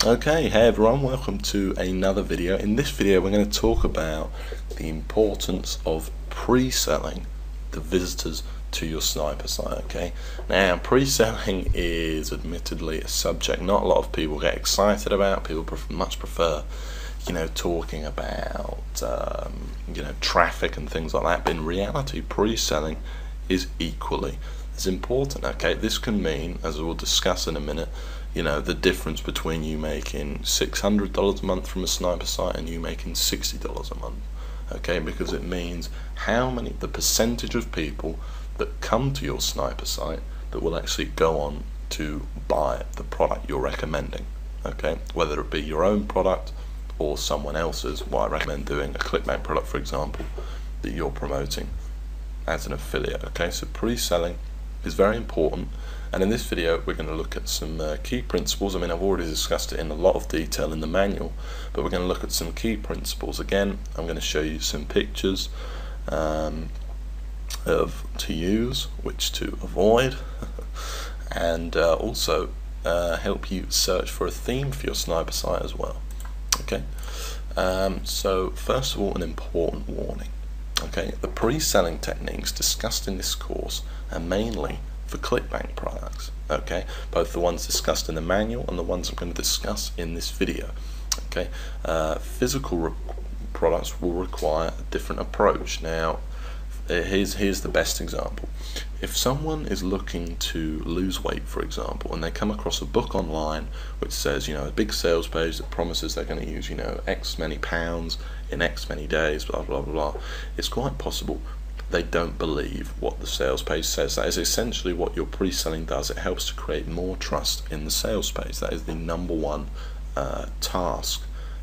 Okay, hey everyone, welcome to another video. In this video we're going to talk about the importance of pre-selling the visitors to your sniper site. Okay, now pre-selling is admittedly a subject not a lot of people get excited about. People much prefer talking about traffic and things like that, but in reality pre-selling is equally as important. Okay, this can mean, as we'll discuss in a minute, the difference between you making $600 a month from a sniper site and you making $60 a month. Okay, because it means the percentage of people that come to your sniper site that will actually go on to buy the product you're recommending. Okay, whether it be your own product or someone else's. Well, I recommend doing a ClickBank product, for example, that you're promoting as an affiliate. Okay, so pre-selling is very important, and in this video we're going to look at some key principles. I mean, I've already discussed it in a lot of detail in the manual, but we're going to look at some key principles. Again, I'm going to show you some pictures to use, which to avoid, and also help you search for a theme for your sniper site as well. Okay, so first of all, an important warning. Okay, the pre-selling techniques discussed in this course are mainly for ClickBank products. Okay, both the ones discussed in the manual and the ones I'm going to discuss in this video. Okay, physical products will require a different approach. Now, here's the best example. If someone is looking to lose weight, for example, and they come across a book online which says, a big sales page that promises they're going to use, X many pounds in X many days, blah blah blah blah, it's quite possible they don't believe what the sales page says. That is essentially what your pre-selling does. It helps to create more trust in the sales page. That is the number one task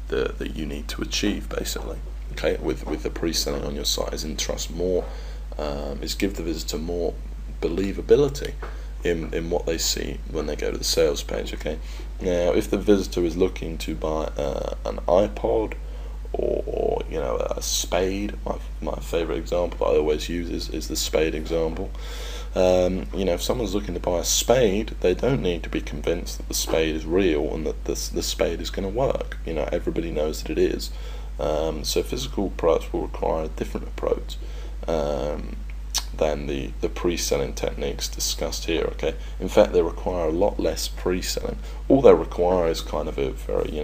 that you need to achieve, basically. Okay, with the pre-selling on your site, is entrust more, is give the visitor more believability in what they see when they go to the sales page. Okay, now if the visitor is looking to buy an iPod or a spade, my favorite example that I always use is the spade example. If someone's looking to buy a spade, they don't need to be convinced that the spade is real and that the spade is going to work. Everybody knows that it is. So physical products will require a different approach than the pre-selling techniques discussed here. Okay, in fact they require a lot less pre-selling. All they require is kind of a very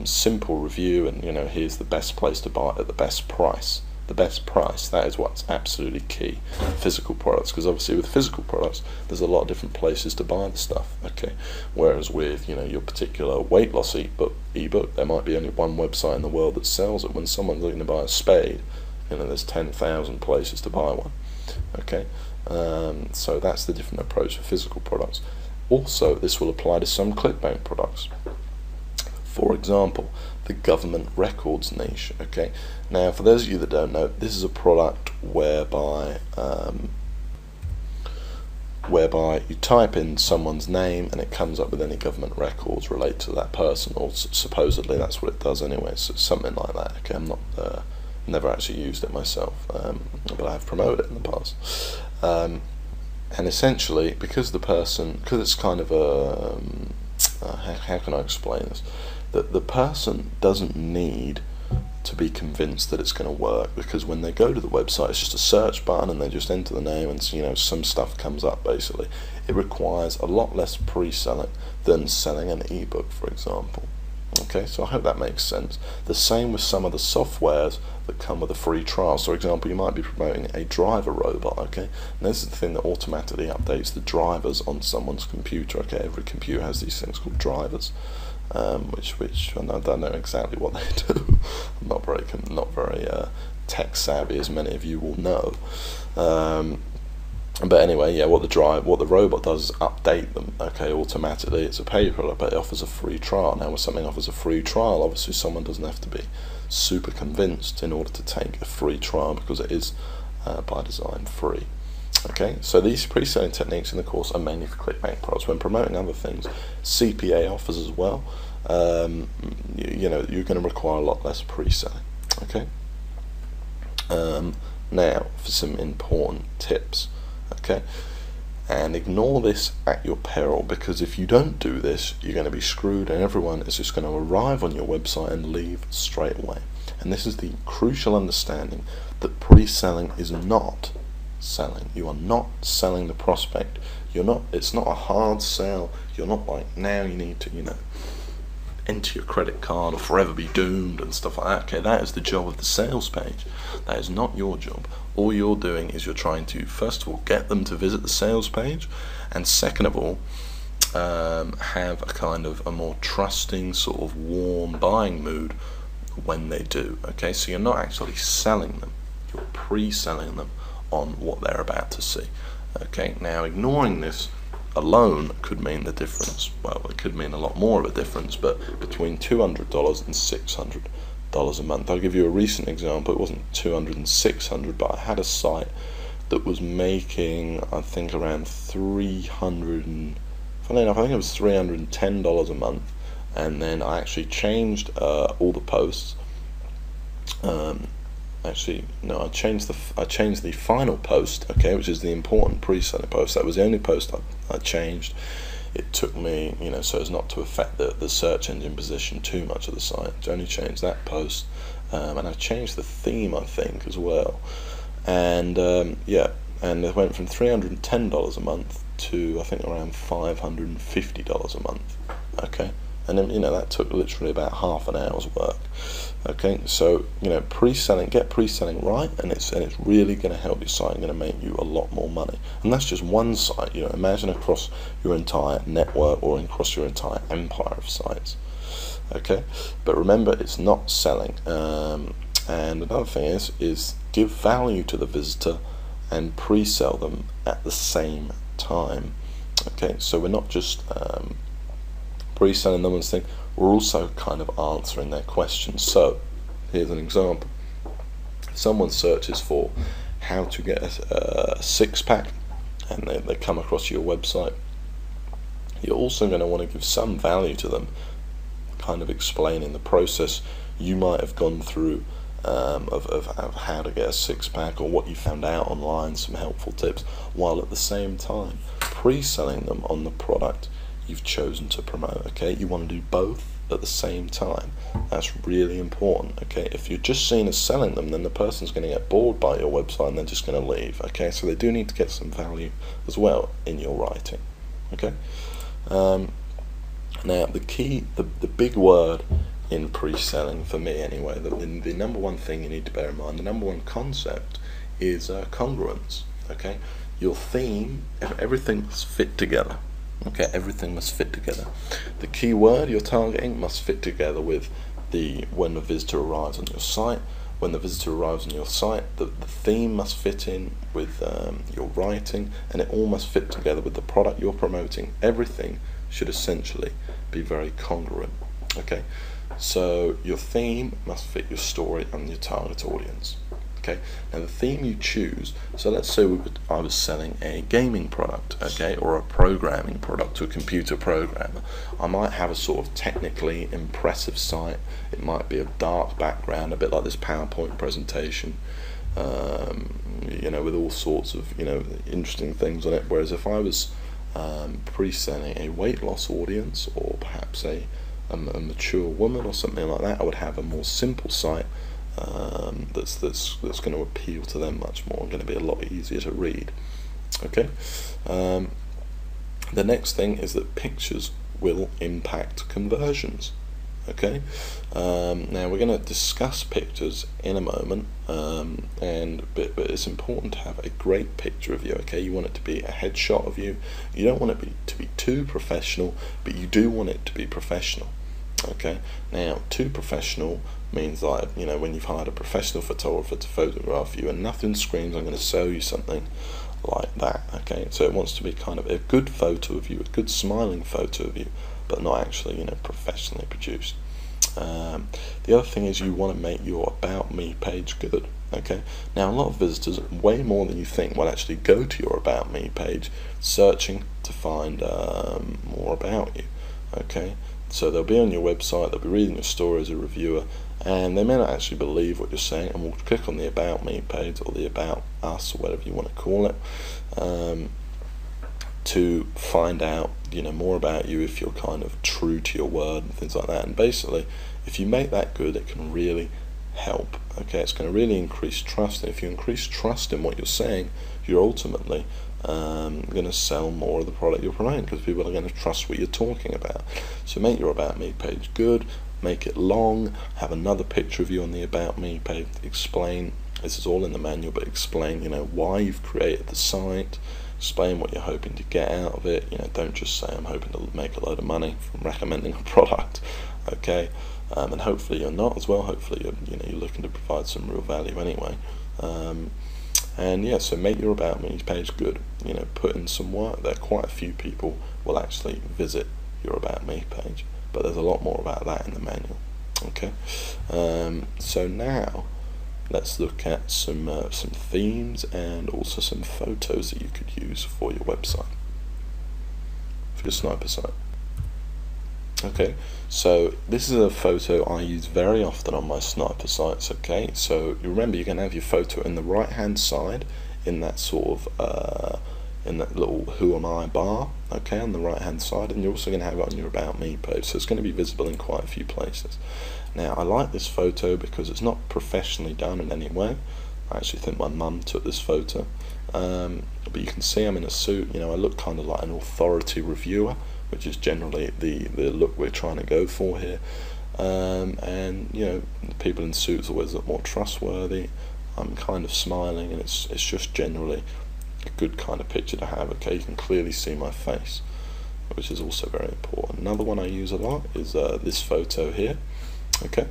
simple review, and here's the best place to buy it at the best price. The best price, that is what's absolutely key. Physical products, because obviously with physical products there's a lot of different places to buy the stuff. Okay, whereas with your particular weight loss ebook, there might be only one website in the world that sells it. When someone's looking to buy a spade, there's 10,000 places to buy one. Okay, so that's the different approach for physical products. Also, this will apply to some ClickBank products. For example, the government records niche. Okay, now for those of you that don't know, this is a product whereby you type in someone's name and it comes up with any government records related to that person, or supposedly that's what it does anyway. So something like that. Okay, I'm not never actually used it myself, but I have promoted it in the past. And essentially, because it's kind of a how can I explain this? That the person doesn't need to be convinced that it's going to work, because when they go to the website it's just a search button and they just enter the name and some stuff comes up. Basically, it requires a lot less pre-selling than selling an ebook, for example. Okay, so I hope that makes sense. The same with some of the softwares that come with a free trial. So for example, you might be promoting a driver robot. Okay, and this is the thing that automatically updates the drivers on someone's computer. Okay, every computer has these things called drivers, which I don't know exactly what they do. I'm not very tech savvy, as many of you will know. But anyway, yeah, what the robot does is update them. Okay, automatically. It's a paid product, but it offers a free trial. Now, when something offers a free trial, obviously someone doesn't have to be super convinced in order to take a free trial, because it is by design free. Okay, so these pre-selling techniques in the course are mainly for ClickBank products. When promoting other things, CPA offers as well, you're going to require a lot less pre-selling. Okay. Now for some important tips. Okay, And ignore this at your peril, because if you don't do this, you're going to be screwed, and everyone is just going to arrive on your website and leave straight away. And this is the crucial understanding that pre-selling is not selling. You are not selling the prospect. You're not. It's not a hard sell. You're not like, now you need to, enter your credit card or forever be doomed and stuff like that. Okay, that is the job of the sales page. That is not your job. All you're doing is you're trying to, first of all, get them to visit the sales page, and second of all, have a kind of a more trusting, sort of warm buying mood when they do. Okay, so you're not actually selling them, you're pre-selling them on what they're about to see. Okay, now ignoring this alone could mean the difference. Well, it could mean a lot more of a difference, but between $200 and $600 a month. I'll give you a recent example. It wasn't 200 and 600, but I had a site that was making, I think, around 300 and, funny enough, I think it was $310 a month. And then I actually changed all the posts. Actually, no, I changed the final post, okay, which is the important pre-selling post. That was the only post I changed. It took me, so as not to affect the search engine position too much of the site. I only changed that post, and I changed the theme, I think, as well. And yeah, and it went from $310 a month to, I think, around $550 a month. Okay. And then, that took literally about half an hour's work. Okay, so, pre-selling, get pre-selling right, and it's really going to help your site and going to make you a lot more money. And that's just one site. Imagine across your entire network or across your entire empire of sites. Okay, but remember, it's not selling. And another thing is give value to the visitor and pre-sell them at the same time. Okay, so we're not just pre-selling them and thing, we're also kind of answering their questions. So here's an example. If someone searches for how to get a six-pack and they come across your website, you're also going to want to give some value to them, kind of explaining the process you might have gone through of how to get a six-pack, or what you found out online, some helpful tips, while at the same time pre-selling them on the product you've chosen to promote. Okay, you want to do both at the same time. That's really important. Okay, if you're just seen as selling them, then the person's going to get bored by your website and they're just going to leave. Okay, so they do need to get some value as well in your writing. Okay, now the key, the big word in pre-selling, for me anyway, the number one thing you need to bear in mind, the number one concept is congruence. Okay, your theme, everything must fit together. Okay, everything must fit together. The key word you're targeting must fit together with when the visitor arrives on your site. When the visitor arrives on your site, the theme must fit in with your writing, and it all must fit together with the product you're promoting. Everything should essentially be very congruent. Okay, so your theme must fit your story and your target audience. Okay, now the theme you choose, so let's say I was selling a gaming product, okay, or a programming product to a computer programmer. I might have a sort of technically impressive site. It might be a dark background, a bit like this PowerPoint presentation, with all sorts of interesting things on it. Whereas if I was pre-selling a weight loss audience, or perhaps a mature woman or something like that, I would have a more simple site. That's going to appeal to them much more, and going to be a lot easier to read. Okay. The next thing is that pictures will impact conversions. Okay. Now we're going to discuss pictures in a moment, but it's important to have a great picture of you. Okay, you want it to be a headshot of you. You don't want it to be too professional, but you do want it to be professional. Okay, now too professional means like, when you've hired a professional photographer to photograph you and nothing screams I'm going to sell you something like that. Okay, so it wants to be kind of a good photo of you, a good smiling photo of you, but not actually professionally produced. The other thing is you want to make your About Me page good. Okay, now a lot of visitors, way more than you think, will actually go to your About Me page searching to find more about you. Okay, so they'll be on your website, they'll be reading your story as a reviewer, and they may not actually believe what you're saying, and will click on the About Me page, or the About Us, or whatever you want to call it, to find out, you know, more about you, if you're kind of true to your word and things like that. And basically, if you make that good, it can really help. Okay, it's going to really increase trust, and if you increase trust in what you're saying, you're ultimately going to sell more of the product you're promoting, because people are going to trust what you're talking about. So make your About Me page good, make it long, have another picture of you on the About Me page, explain, this is all in the manual, but explain, you know, why you've created the site, explain what you're hoping to get out of it. You know, don't just say I'm hoping to make a load of money from recommending a product. Okay, and hopefully you're not as well. Hopefully you're looking to provide some real value anyway. And yeah, so make your About Me page good. You know, put in some work there. Quite a few people will actually visit your About Me page, but there's a lot more about that in the manual. Okay, so now let's look at some themes and also some photos that you could use for your website, for your sniper site. Okay, so this is a photo I use very often on my sniper sites. Okay, so you remember, you're going to have your photo in the right hand side in that sort of in that little who am I bar, okay, on the right hand side, and you're also going to have it on your About Me page, so it's going to be visible in quite a few places. Now, I like this photo because it's not professionally done in any way. I actually think my mum took this photo, but you can see I'm in a suit. You know, I look kind of like an authority reviewer, which is generally the look we're trying to go for here. And you know, people in suits always look more trustworthy. I'm kind of smiling, and it's just generally a good kind of picture to have. Okay, you can clearly see my face, which is also very important. Another one I use a lot is this photo here. Okay,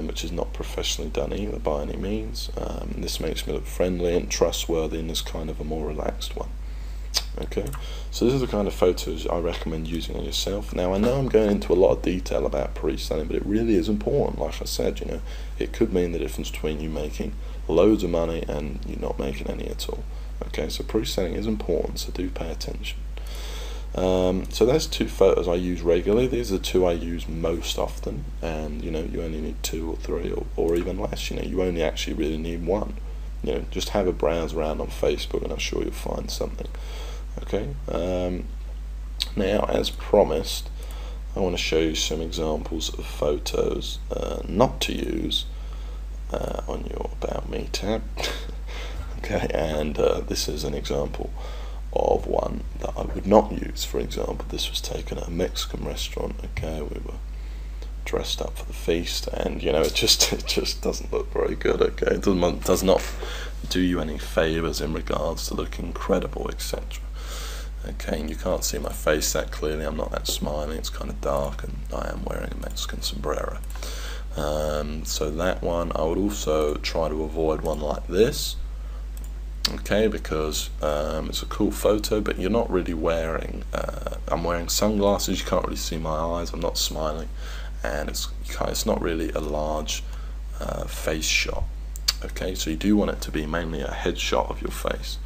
which is not professionally done either by any means. This makes me look friendly and trustworthy, and is kind of a more relaxed one. Okay, so this is the kind of photos I recommend using on yourself. Now, I know I'm going into a lot of detail about pre-selling, but it really is important. Like I said, you know, it could mean the difference between you making loads of money and you not making any at all. Okay, so pre-selling is important, so do pay attention. So there's two photos I use regularly. These are two I use most often, and you know, you only need 2 or 3 or even less. You know, you only actually really need 1. You know, just have a browse around on Facebook, and I'm sure you'll find something. Okay. Now, as promised, I want to show you some examples of photos not to use on your About Me tab. Okay, and this is an example of one that I would not use. For example, this was taken at a Mexican restaurant. Okay, we were dressed up for the feast, and you know, it just doesn't look very good. Okay, it does not do you any favors in regards to looking credible, etc. Okay, and you can't see my face that clearly. I'm not that smiling. It's kind of dark, and I am wearing a Mexican sombrero. So that one, I would also try to avoid one like this. Okay, because it's a cool photo, but you're not really wearing, I'm wearing sunglasses, you can't really see my eyes, I'm not smiling, and it's not really a large face shot. Okay, so you do want it to be mainly a headshot of your face.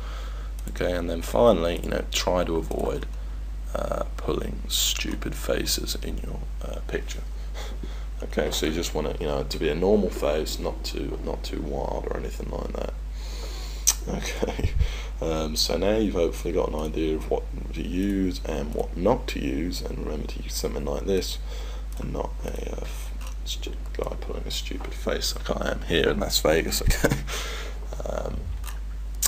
Okay, and then finally, you know, try to avoid pulling stupid faces in your picture. Okay, so you just want it, you know, to be a normal face, not too wild or anything like that. Okay, so now you've hopefully got an idea of what to use and what not to use, and remember to use something like this and not a guy putting a stupid face like I am here in Las Vegas. Okay,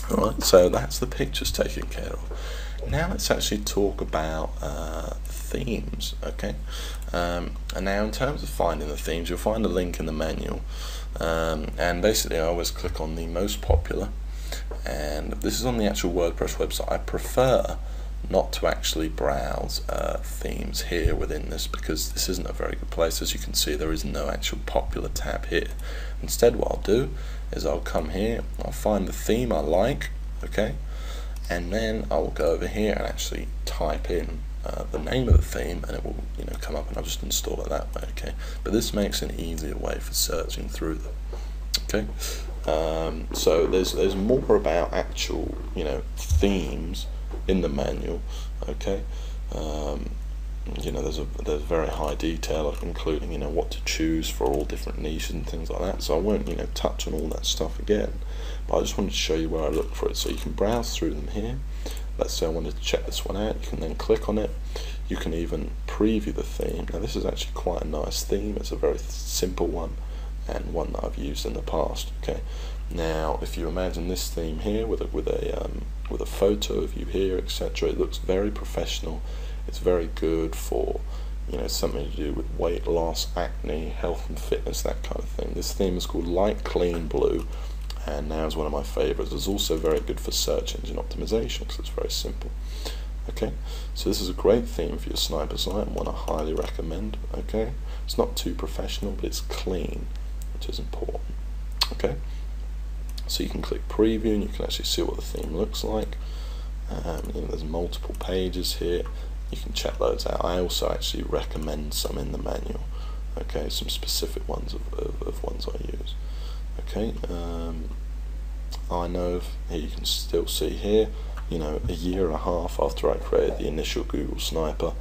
alright, so that's the pictures taken care of. Now let's actually talk about themes. Okay, and now in terms of finding the themes, you'll find a link in the manual, and basically I always click on the most popular. And this is on the actual WordPress website. I prefer not to actually browse themes here within this, because this isn't a very good place. As you can see, there is no actual popular tab here. Instead, what I'll do is I'll come here, I'll find the theme I like, okay, and then I will go over here and actually type in the name of the theme, and it will, you know, come up, and I'll just install it that way. Okay, but this makes an easier way for searching through them. Okay, so there's more about actual, you know, themes in the manual. Okay, you know, there's very high detail, including, you know, what to choose for all different niches and things like that. So I won't, you know, touch on all that stuff again, but I just wanted to show you where I look for it, so you can browse through them here. let's say I wanted to check this one out, you can then click on it. You can even preview the theme. Now this is actually quite a nice theme. It's a very simple one and one that I've used in the past. Okay. Now if you imagine this theme here with a photo of you here, etc., it looks very professional. It's very good for, you know, something to do with weight loss, acne, health and fitness, that kind of thing. This theme is called Light Clean Blue, and now is one of my favorites. It's also very good for search engine optimization because it's very simple. Okay, so this is a great theme for your sniper site and one I highly recommend. Okay, it's not too professional, but it's clean, which is important. Okay, so you can click preview and you can actually see what the theme looks like. You know, there's multiple pages here. You can check those out. I also actually recommend some in the manual. Okay, some specific ones of ones I use. Okay, I know here you can still see here, you know, a year and a half after I created the initial Google Sniper,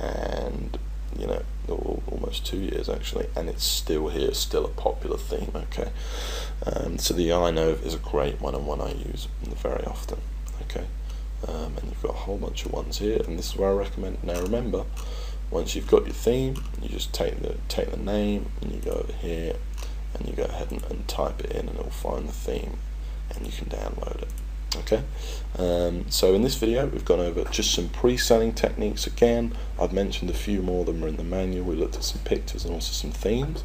and you know, almost 2 years actually, and it's still here, still a popular theme. Okay, so the iKnov is a great one and one I use very often. Okay, and you've got a whole bunch of ones here, and this is where I recommend. Now remember, once you've got your theme, you just take the name and you go over here and you go ahead and type it in, and it'll find the theme and you can download it. Okay, so in this video we've gone over just some pre-selling techniques. Again, I've mentioned a few more of them are in the manual. We looked at some pictures and also some themes.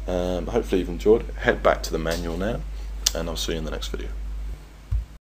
Hopefully you've enjoyed it. Head back to the manual now, and I'll see you in the next video.